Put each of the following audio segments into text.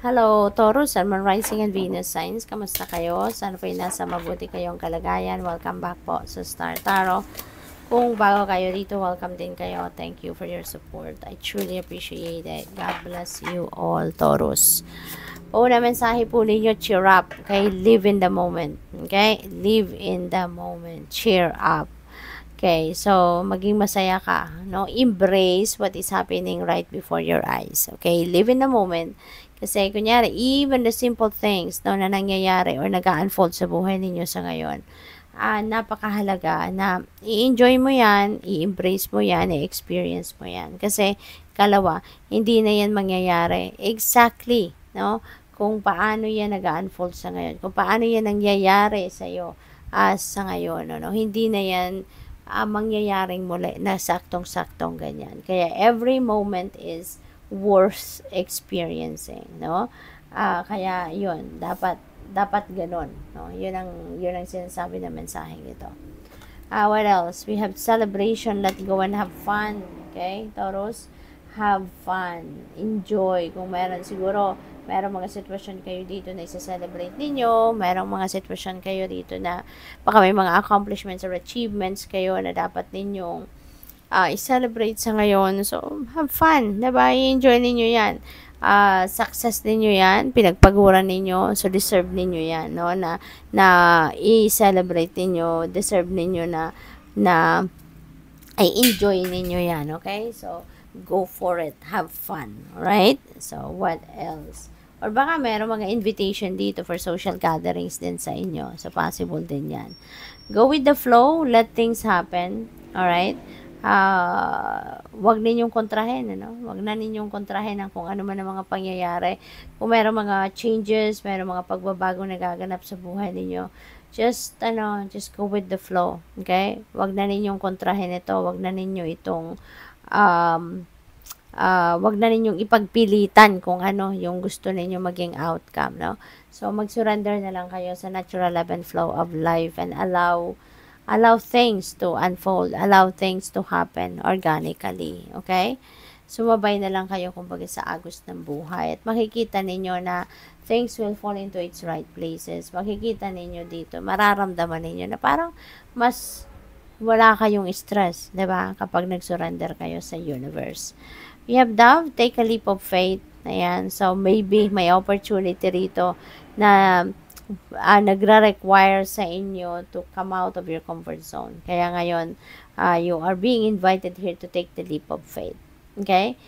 Hello, Taurus, Sun, Moon, Rising, and Venus signs. Kamusta kayo? Sana po nasa mabuti kayong kalagayan. Welcome back po sa Star Tarot. Kung bago kayo dito, welcome din kayo. Thank you for your support. I truly appreciate it. God bless you all, Taurus. Una mensahe po ninyo, cheer up. Okay? Live in the moment. Okay? Live in the moment. Cheer up. Okay, so maging masaya ka, no? Embrace what is happening right before your eyes. Okay, live in the moment. Kasi kunyari, even the simple things no, na nangyayari or nag-unfold sa buhay ninyo sa ngayon, napakahalaga na i-enjoy mo yan, i-embrace mo yan, i-experience mo yan. Kasi, kalawa, hindi na yan mangyayari exactly, no? Kung paano yan nag-unfold sa ngayon, kung paano yan nangyayari sa iyo sa ngayon, no? Hindi na yan mangyayaring muli na saktong-saktong ganyan. Kaya every moment is worth experiencing, no? Kaya yun, dapat ganoon, no? Yun ang sinasabi ng mensaheng ito. What else? We have celebration, let go and have fun. Okay, Taurus? Have fun. Enjoy. Kung meron siguro, merong mga sitwasyon kayo dito na isa-celebrate ninyo, merong mga sitwasyon kayo dito na baka may mga accomplishments or achievements kayo na dapat ninyong i-celebrate sa ngayon. So, have fun. Diba? I-enjoy ninyo yan. Success ninyo yan. Pinagpaguran ninyo. So, deserve ninyo yan. No? Na i-celebrate ninyo. Deserve ninyo na i-enjoy ninyo yan. Okay? So, go for it. Have fun. Alright? So, what else? Or baka meron mga invitation dito for social gatherings din sa inyo. So, possible din yan. Go with the flow. Let things happen. Alright? Wag ninyong kontrahin, ano? Wag na ninyong kontrahin ang kung ano man ang mga pangyayari. Kung meron mga changes, meron mga pagbabago na gaganap sa buhay ninyo, just go with the flow. Okay? Wag na ninyong kontrahin ito. Wag na ninyo itong wag na ninyong ipagpilitan kung ano yung gusto ninyo maging outcome, no? So, mag-surrender na lang kayo sa natural ebb and flow of life and allow things to unfold, allow things to happen organically, okay? Sumabay na lang kayo kumbaga sa agos ng buhay at makikita ninyo na things will fall into its right places. Makikita ninyo dito, mararamdaman ninyo na parang mas wala kayong stress, 'di ba? Kapag nag-surrender kayo sa universe. We have Dove, take a leap of faith. Ayan, so maybe may opportunity rito na nagre-require sa inyo to come out of your comfort zone. Kaya ngayon, you are being invited here to take the leap of faith. Okay?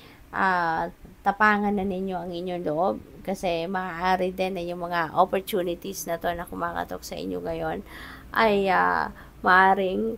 Tapangan na ninyo ang inyong loob kasi maaari din na yung mga opportunities na to na kumakatok sa inyo ngayon ay maaring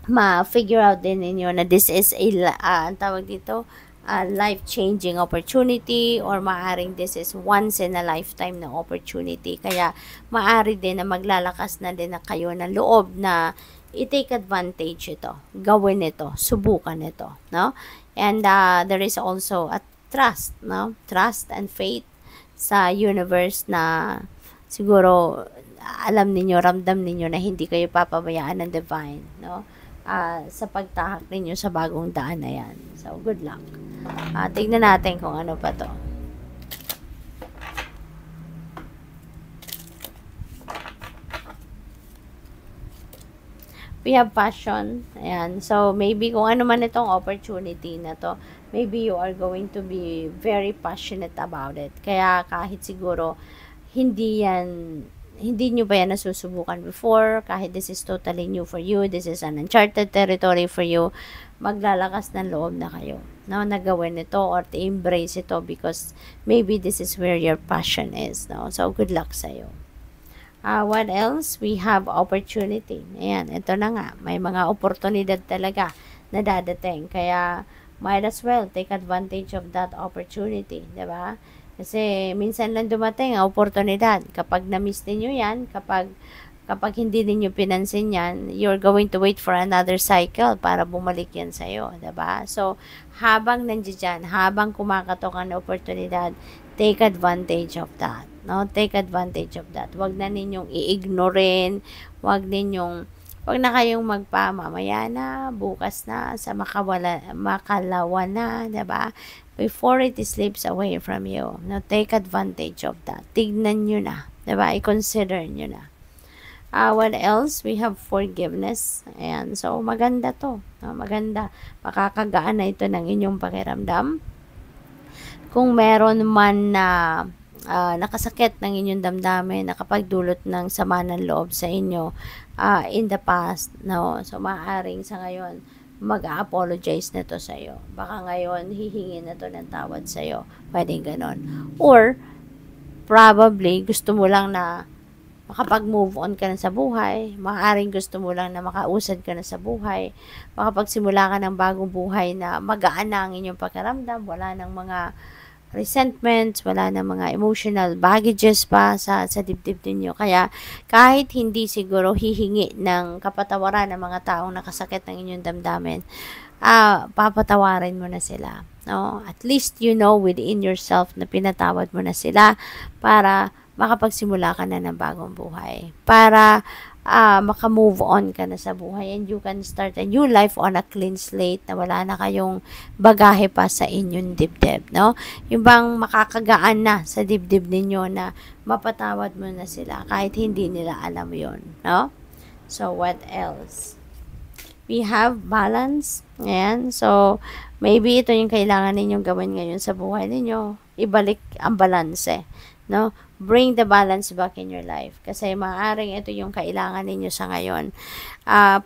ma-figure out din ninyo na this is ang tawag dito, life-changing opportunity or maaring this is once in a lifetime na opportunity. Kaya maari din na maglalakas na din na kayo ng loob na i-take advantage ito, gawin ito, subukan ito, no? And there is also a trust, no? Trust and faith sa universe na siguro alam ninyo, ramdam ninyo na hindi kayo papabayaan ng divine, no? Sa pagtahak ninyo sa bagong daan na yan. So, good luck. Tignan natin kung ano pa to. We have passion. Ayan. So, maybe kung ano man itong opportunity na to, maybe you are going to be very passionate about it. Kaya kahit siguro, hindi nyo ba yan nasusubukan before, kahit this is totally new for you, this is an uncharted territory for you, maglalakas ng loob na kayo, no, na gawin ito or to embrace ito because maybe this is where your passion is, no? So, good luck sa'yo. What else? We have opportunity. Ayan, ito na nga, may mga oportunidad talaga na dadating, kaya might as well take advantage of that opportunity, diba? Kasi minsan lang dumating ang oportunidad. Kapag na-miss niyo yan, kapag hindi niyo pinansin yan, you're going to wait for another cycle para bumalik yan sa'yo, diba? So, habang nandiyan, habang kumakatok ang oportunidad, take advantage of that, no? Take advantage of that. Huwag na ninyong i-ignorein, huwag na kayong mamaya na, bukas na, sa makalawa na, diba? before it slips away from you. Now, take advantage of that. Tignan nyo na. Diba? I-consider nyo na. What else? We have forgiveness. Ayan. So, maganda to. Maganda. Makakagaan na ito ng inyong pakiramdam. Kung meron man na nakasakit ng inyong damdamin, nakapagdulot ng sama ng loob sa inyo in the past, no? So, maaaring sa ngayon, mag-apologize na to sa'yo. Baka ngayon, hihingi na to ng tawad sa'yo. Pwedeng ganon. Or, probably, gusto mo lang na makapag-move on ka na sa buhay. Maaaring gusto mo lang na makausad ka na sa buhay. Makapagsimula ka ng bagong buhay na magaan na ang inyong pakiramdam. Wala ng mga resentments, wala na mga emotional baggages pa sa dibdib ninyo. Kaya kahit hindi siguro hihingi ng kapatawaran ng mga taong nakasakit ng inyong damdamin, papatawarin mo na sila. No? At least you know within yourself na pinatawad mo na sila para makapagsimula ka na ng bagong buhay. Para maka-move on ka na sa buhay and you can start a new life on a clean slate na wala na kayong bagahe pa sa inyong dibdib, no? Yung bang makakagaan na sa dibdib ninyo na mapatawad mo na sila kahit hindi nila alam yon, no? So, what else? We have balance. Ayan. So, maybe ito yung kailangan ninyong gawin ngayon sa buhay ninyo. Ibalik ang balanse, no? Bring the balance back in your life. Kasi maaaring ito yung kailangan ninyo sa ngayon.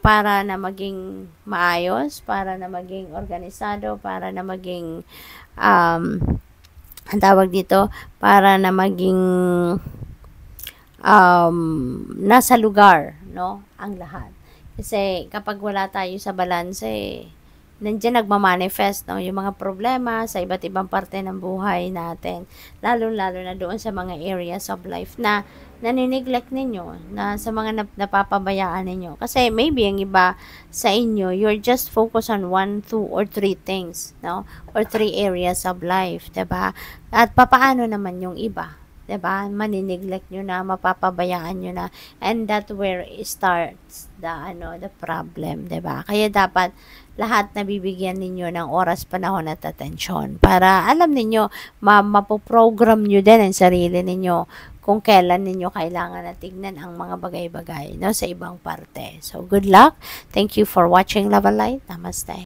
Para na maging maayos, para na maging organisado, para na maging, ang tawag dito, para na maging nasa lugar, no? Ang lahat. Kasi kapag wala tayo sa balanse, nandiyan nagmamanifest, no, yung mga problema sa iba't ibang parte ng buhay natin. Lalo-lalo na doon sa mga areas of life na nanineglect ninyo, na sa mga napapabayaan ninyo. Kasi maybe ang iba sa inyo, you're just focused on 1, 2, or 3 things, no? Or 3 areas of life, diba? At papaano naman yung iba? Diba? Maniniglect nyo na, mapapabayaan nyo na, and that where it starts the problem, diba? Kaya dapat lahat na bibigyan ninyo ng oras, panahon at atensyon para alam ninyo, mapoprogram nyo din ang sarili ninyo kung kailan ninyo kailangan na tignan ang mga bagay-bagay, no, sa ibang parte. So, good luck. Thank you for watching Love and Light. Namaste.